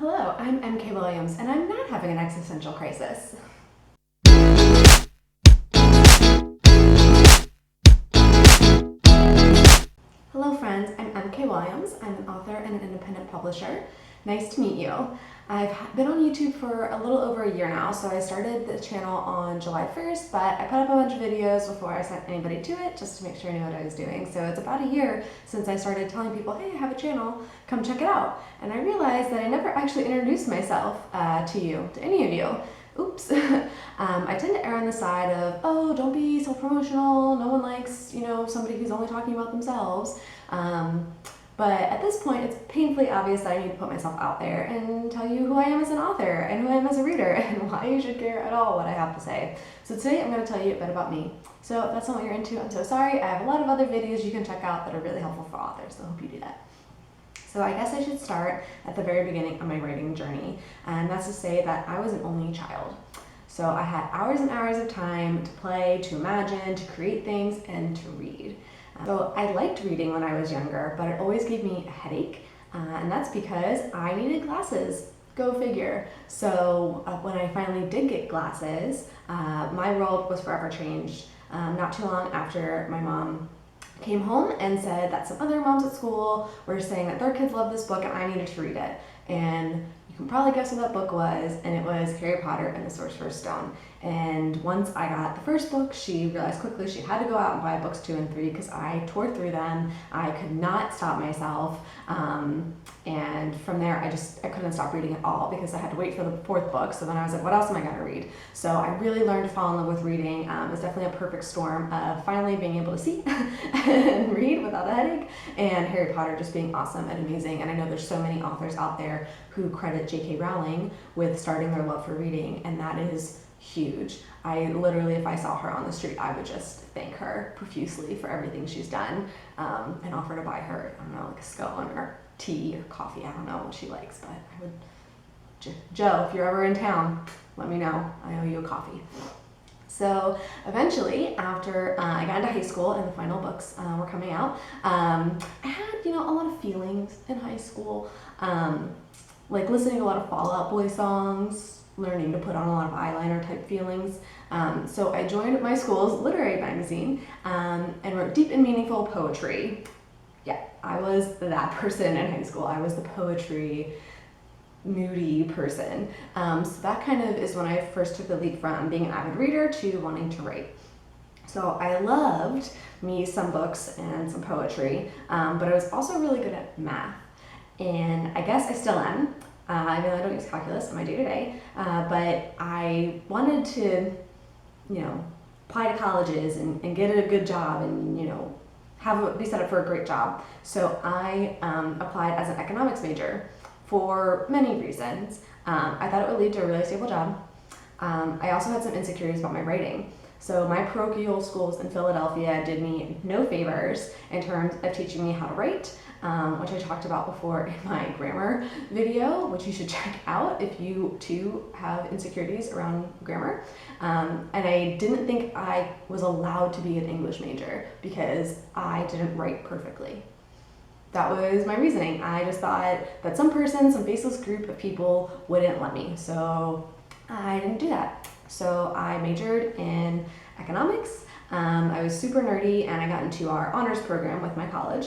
Hello, I'm MK Williams, and I'm not having an existential crisis. Hello friends, I'm MK Williams. I'm an author and an independent publisher. Nice to meet you. I've been on YouTube for a little over a year now, so I started the channel on July 1st, but I put up a bunch of videos before I sent anybody to it, just to make sure I knew what I was doing. So it's about a year since I started telling people, hey, I have a channel, come check it out. And I realized that I never actually introduced myself to any of you. Oops. I tend to err on the side of, oh, don't be so promotional, no one likes, somebody who's only talking about themselves. But at this point, it's painfully obvious that I need to put myself out there and tell you who I am as an author and who I am as a reader and why you should care at all what I have to say. So today I'm going to tell you a bit about me. So if that's not what you're into, I'm so sorry. I have a lot of other videos you can check out that are really helpful for authors, so I hope you do that. So I guess I should start at the very beginning of my writing journey, and that's to say that I was an only child. So I had hours and hours of time to play, to imagine, to create things, and to read. So I liked reading when I was younger, but it always gave me a headache, and that's because I needed glasses. Go figure. So when I finally did get glasses, my world was forever changed. Not too long after my mom came home and said that some other moms at school were saying that their kids love this book and I needed to read it. And you can probably guess what that book was, and it was Harry Potter and the Sorcerer's Stone. And once I got the first book, she realized quickly she had to go out and buy books 2 and 3 because I tore through them. I could not stop myself. And from there, I couldn't stop reading at all because I had to wait for the 4th book. So then I was like, what else am I going to read? So I really learned to fall in love with reading. It was definitely a perfect storm of finally being able to see and read without a headache, and Harry Potter just being awesome and amazing. And I know there's so many authors out there who credit J.K. Rowling with starting their love for reading, and that is huge. I literally, if I saw her on the street, I would just thank her profusely for everything she's done, and offer to buy her, I don't know, like a scone or tea or coffee. I don't know what she likes, but I would. Joe, if you're ever in town, let me know. I owe you a coffee. So eventually, after I got into high school and the final books were coming out, I had, a lot of feelings in high school, like listening to a lot of Fall Out Boy songs, learning to put on a lot of eyeliner type feelings. So I joined my school's literary magazine and wrote deep and meaningful poetry. Yeah, I was that person in high school. I was the poetry moody person. So that kind of is when I first took the leap from being an avid reader to wanting to write. So I loved me some books and some poetry, but I was also really good at math. And I guess I still am. I mean, I don't use calculus in my day-to-day, but I wanted to, apply to colleges and get a good job and, be set up for a great job. So I applied as an economics major for many reasons. I thought it would lead to a really stable job. I also had some insecurities about my writing. So my parochial schools in Philadelphia did me no favors in terms of teaching me how to write, which I talked about before in my grammar video, which you should check out if you too have insecurities around grammar. And I didn't think I was allowed to be an English major because I didn't write perfectly. That was my reasoning. I just thought that some faceless group of people wouldn't let me. So I didn't do that. So I majored in economics. I was super nerdy and I got into our honors program with my college,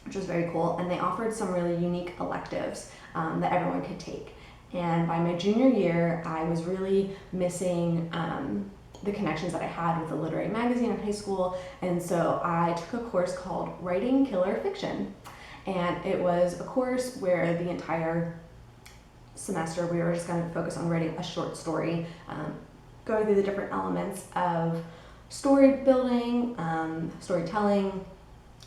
which was very cool. And they offered some really unique electives that everyone could take. And by my junior year, I was really missing the connections that I had with the literary magazine in high school. And so I took a course called Writing Killer Fiction. And it was a course where the entire semester we were just going to focus on writing a short story, going through the different elements of story building, storytelling,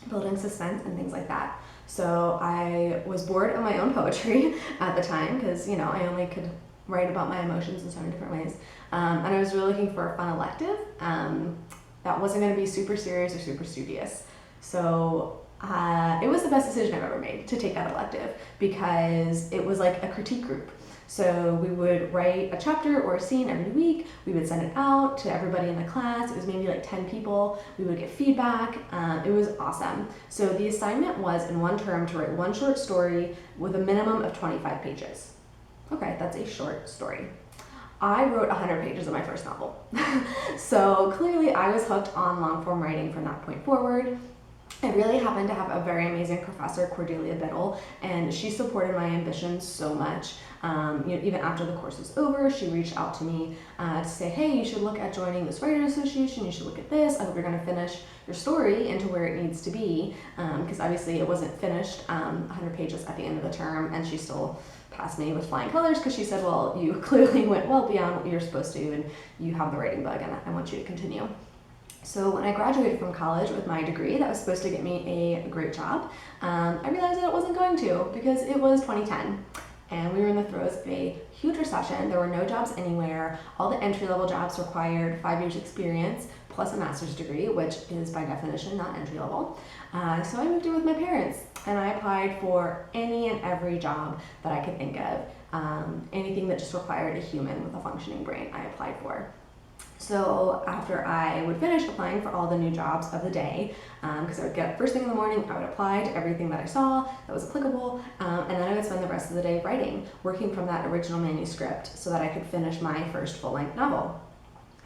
building suspense, and things like that. So I was bored of my own poetry at the time because, I only could write about my emotions in so many different ways. And I was really looking for a fun elective that wasn't going to be super serious or super studious. So it was the best decision I've ever made to take that elective because it was like a critique group. So we would write a chapter or a scene every week. We would send it out to everybody in the class. It was maybe like 10 people. We would get feedback. It was awesome. So the assignment was in one term to write one short story with a minimum of 25 pages. Okay, that's a short story. I wrote 100 pages of my first novel. So clearly I was hooked on long form writing from that point forward. I really happened to have a very amazing professor, Cordelia Biddle, and she supported my ambitions so much. Even after the course was over, she reached out to me to say, hey, you should look at joining this writers association, you should look at this, I hope you're going to finish your story into where it needs to be, because obviously it wasn't finished 100 pages at the end of the term, and she still passed me with flying colors because she said, well, you clearly went well beyond what you're supposed to, and you have the writing bug, and I want you to continue. So when I graduated from college with my degree that was supposed to get me a great job, I realized that it wasn't going to, because it was 2010 and we were in the throes of a huge recession. There were no jobs anywhere. All the entry-level jobs required 5 years experience plus a master's degree, which is by definition not entry-level. So I moved in with my parents and I applied for any and every job that I could think of. Anything that just required a human with a functioning brain, I applied for. So after I would finish applying for all the new jobs of the day, because I would get up first thing in the morning, I would apply to everything that I saw that was applicable, and then I would spend the rest of the day writing, working from that original manuscript so that I could finish my first full-length novel.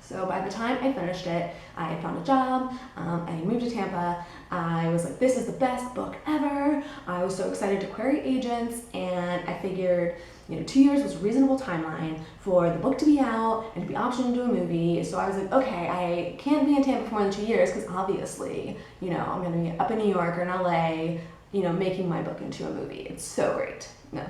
So by the time I finished it, I had found a job, I moved to Tampa, I was like, this is the best book ever. I was so excited to query agents, and I figured, 2 years was a reasonable timeline for the book to be out and to be optioned into a movie. So I was like, okay, I can't be in Tampa for more than 2 years because obviously, I'm going to be up in New York or in LA, making my book into a movie. It's so great. No.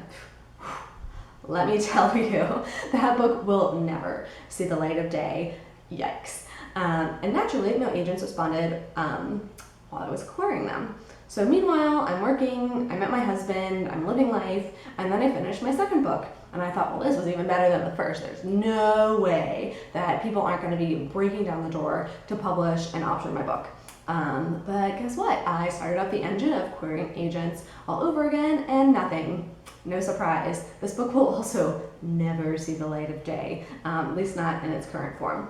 Let me tell you, that book will never see the light of day. Yikes. And naturally, no agents responded while I was querying them. So meanwhile, I'm working, I met my husband, I'm living life, and then I finished my second book. And I thought, well, this was even better than the first. There's no way that people aren't going to be breaking down the door to publish and option my book. But guess what? I started up the engine of querying agents all over again, and nothing. No surprise. This book will also never see the light of day, at least not in its current form.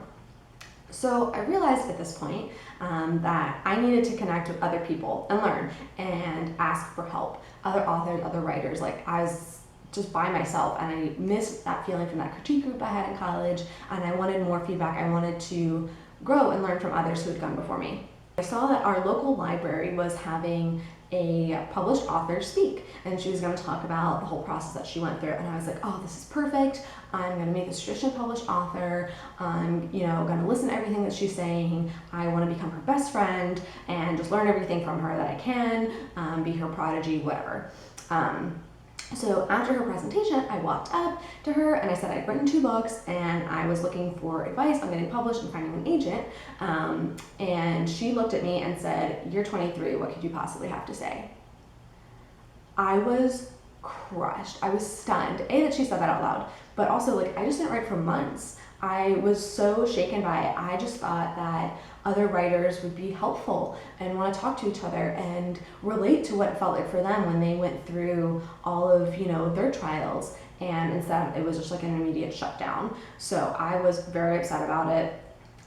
So I realized at this point that I needed to connect with other people and learn and ask for help. Other authors, other writers. Like, I was just by myself, and I missed that feeling from that critique group I had in college, and I wanted more feedback. I wanted to grow and learn from others who had gone before me. I saw that our local library was having a published author speak, and she was going to talk about the whole process that she went through, and I was like, oh, this is perfect. I'm going to make this traditionally published author. I'm going to listen to everything that she's saying. I want to become her best friend and just learn everything from her that I can, be her prodigy, whatever. So after her presentation, I walked up to her and I said I'd written 2 books and I was looking for advice on getting published and finding an agent. And she looked at me and said, you're 23, what could you possibly have to say? I was crushed. I was stunned. A, that she said that out loud, but also, like, I just didn't write for months. I was so shaken by it. I just thought that other writers would be helpful and want to talk to each other and relate to what it felt like for them when they went through all of, their trials, and instead it was just like an immediate shutdown. So I was very upset about it.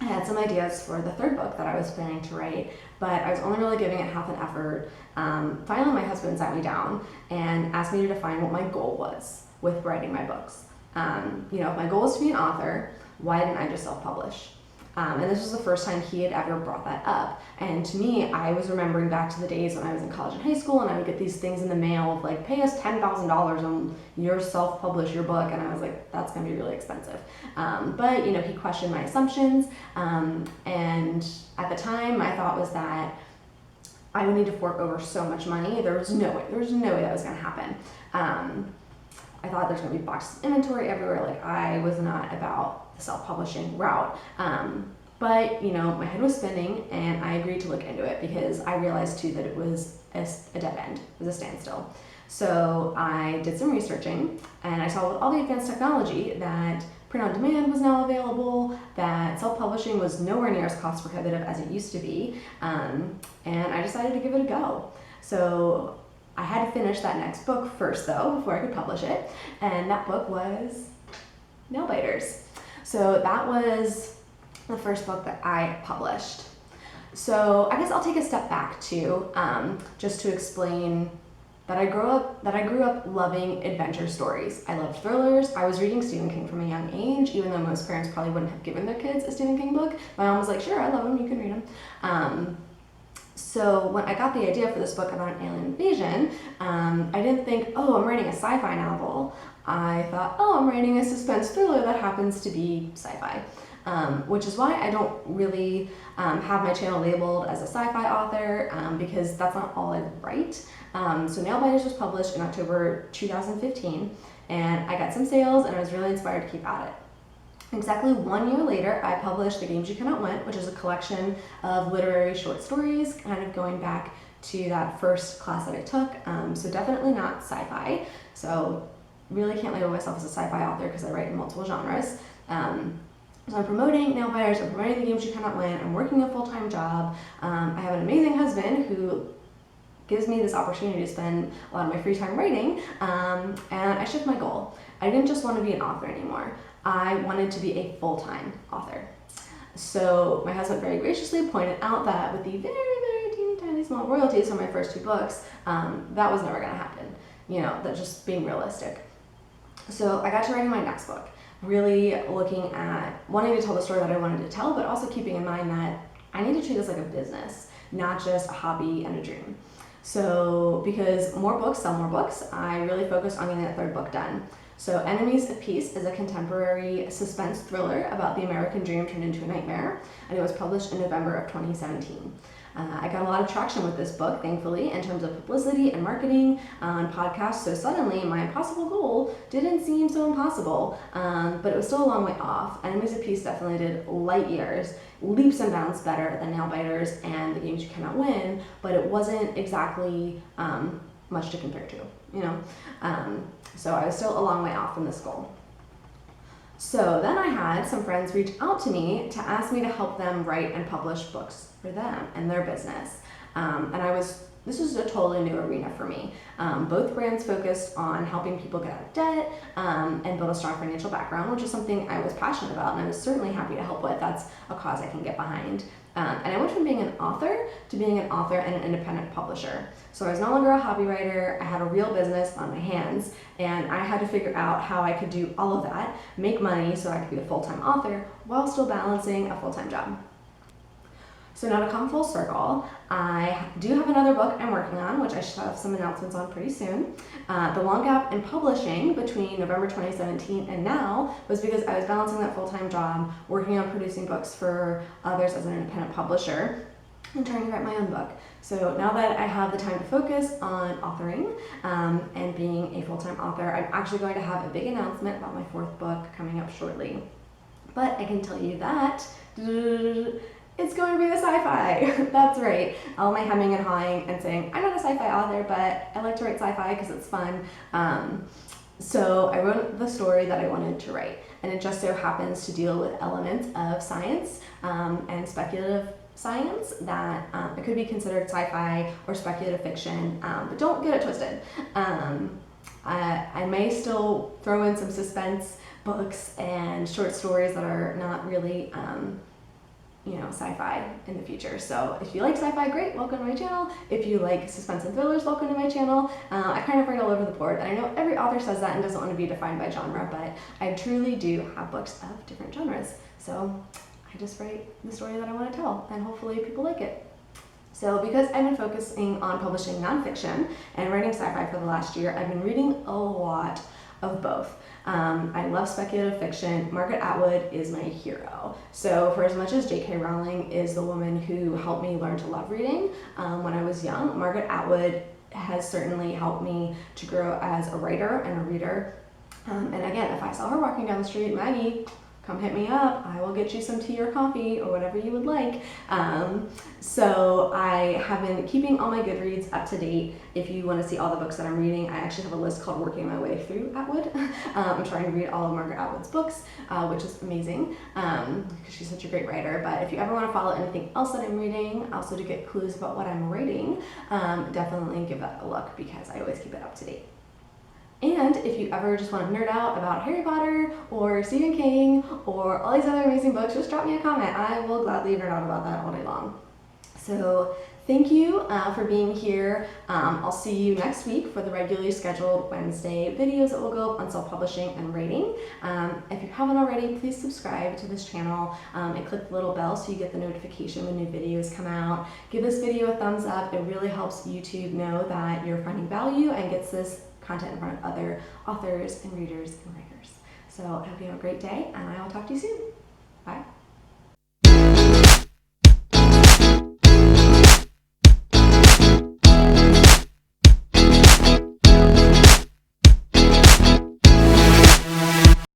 I had some ideas for the 3rd book that I was planning to write, but I was only really giving it half an effort. Finally, my husband sat me down and asked me to define what my goal was with writing my books. If my goal was to be an author, why didn't I just self-publish? And this was the first time he had ever brought that up. And to me, I was remembering back to the days when I was in college and high school, and I would get these things in the mail of like, pay us $10,000 and you'll self-publish your book. And I was like, that's gonna be really expensive. But he questioned my assumptions. And at the time, my thought was that I would need to fork over so much money. There was no way that was gonna happen. I thought there's gonna be boxes of inventory everywhere. Like, I was not about the self-publishing route. But my head was spinning, and I agreed to look into it because I realized too that it was a dead end, it was a standstill. So I did some researching, and I saw with all the advanced technology that print on demand was now available, that self-publishing was nowhere near as cost prohibitive as it used to be, and I decided to give it a go. So I had to finish that next book first though, before I could publish it, and that book was Nail Biters. So that was the first book that I published. So I guess I'll take a step back too, just to explain that I grew up loving adventure stories. I loved thrillers. I was reading Stephen King from a young age, even though most parents probably wouldn't have given their kids a Stephen King book. My mom was like, sure, I love him, you can read him. So when I got the idea for this book about an alien invasion, I didn't think, oh, I'm writing a sci-fi novel. I thought, oh, I'm writing a suspense thriller that happens to be sci-fi. Which is why I don't really have my channel labeled as a sci-fi author, because that's not all I write. So Nailbiters was published in October 2015, and I got some sales and I was really inspired to keep at it. Exactly 1 year later, I published The Games You Cannot Win, which is a collection of literary short stories, kind of going back to that first class that I took. So definitely not sci-fi. So really can't label myself as a sci-fi author because I write in multiple genres. So I'm promoting Nailbiters, I'm promoting The Games You Cannot Win, I'm working a full-time job. I have an amazing husband who gives me this opportunity to spend a lot of my free time writing, and I shift my goal. I didn't just want to be an author anymore. I wanted to be a full-time author. So my husband very graciously pointed out that with the very, very teeny tiny small royalties from my first 2 books, that was never going to happen. You know, that just being realistic. So I got to writing my next book, really looking at wanting to tell the story that I wanted to tell, but also keeping in mind that I need to treat this like a business, not just a hobby and a dream. So because more books sell more books, I really focused on getting that 3rd book done. So Enemies of Peace is a contemporary suspense thriller about the American dream turned into a nightmare, and it was published in November of 2017. I got a lot of traction with this book, thankfully, in terms of publicity and marketing on podcasts, so suddenly my impossible goal didn't seem so impossible, but it was still a long way off. Enemies of Peace definitely did light years, leaps and bounds better than Nailbiters and The Games You Cannot Win, but it wasn't exactly much to compare to, you know? So I was still a long way off from this goal. So then I had some friends reach out to me to ask me to help them write and publish books for them and their business. This was a totally new arena for me. Both brands focused on helping people get out of debt and build a strong financial background, which is something I was passionate about and I was certainly happy to help with. That's a cause I can get behind. And I went from being an author to being an author and an independent publisher. So I was no longer a hobby writer, I had a real business on my hands, and I had to figure out how I could do all of that, make money so I could be a full-time author while still balancing a full-time job. So now to come full circle, I do have another book I'm working on, which I should have some announcements on pretty soon. The long gap in publishing between November 2017 and now was because I was balancing that full-time job, working on producing books for others as an independent publisher, and trying to write my own book. So now that I have the time to focus on authoring and being a full-time author, I'm actually going to have a big announcement about my 4th book coming up shortly. But I can tell you that it's going to be the sci-fi. That's right. All my hemming and hawing and saying, I'm not a sci-fi author, but I like to write sci-fi because it's fun. So I wrote the story that I wanted to write, and it just so happens to deal with elements of science and speculative science that it could be considered sci-fi or speculative fiction, but don't get it twisted. I may still throw in some suspense books and short stories that are not really sci-fi in the future. So if you like sci-fi, great, welcome to my channel. If you like suspense and thrillers, welcome to my channel. I kind of write all over the board, and I know every author says that and doesn't want to be defined by genre, but I truly do have books of different genres. So I just write the story that I want to tell, and hopefully people like it. So because I've been focusing on publishing nonfiction and writing sci-fi for the last year, I've been reading a lot of both. I love speculative fiction. Margaret Atwood is my hero. So for as much as J.K. Rowling is the woman who helped me learn to love reading when I was young, Margaret Atwood has certainly helped me to grow as a writer and a reader. And again, if I saw her walking down the street, Maggie, come hit me up. I will get you some tea or coffee or whatever you would like. So I have been keeping all my Goodreads up to date. If you want to see all the books that I'm reading, I actually have a list called Working My Way Through Atwood. I'm trying to read all of Margaret Atwood's books, which is amazing because she's such a great writer. But if you ever want to follow anything else that I'm reading, also to get clues about what I'm writing, definitely give that a look because I always keep it up to date. And if you ever just want to nerd out about Harry Potter or Stephen King or all these other amazing books, just drop me a comment. I will gladly nerd out about that all day long. So Thank you for being here. I'll see you next week for the regularly scheduled Wednesday videos that will go up on self-publishing and writing. If you haven't already, please subscribe to this channel and click the little bell so you get the notification when new videos come out. Give this video a thumbs up. It really helps YouTube know that you're finding value and gets this content in front of other authors and readers and writers. So I hope you have a great day, and I will talk to you soon. Bye.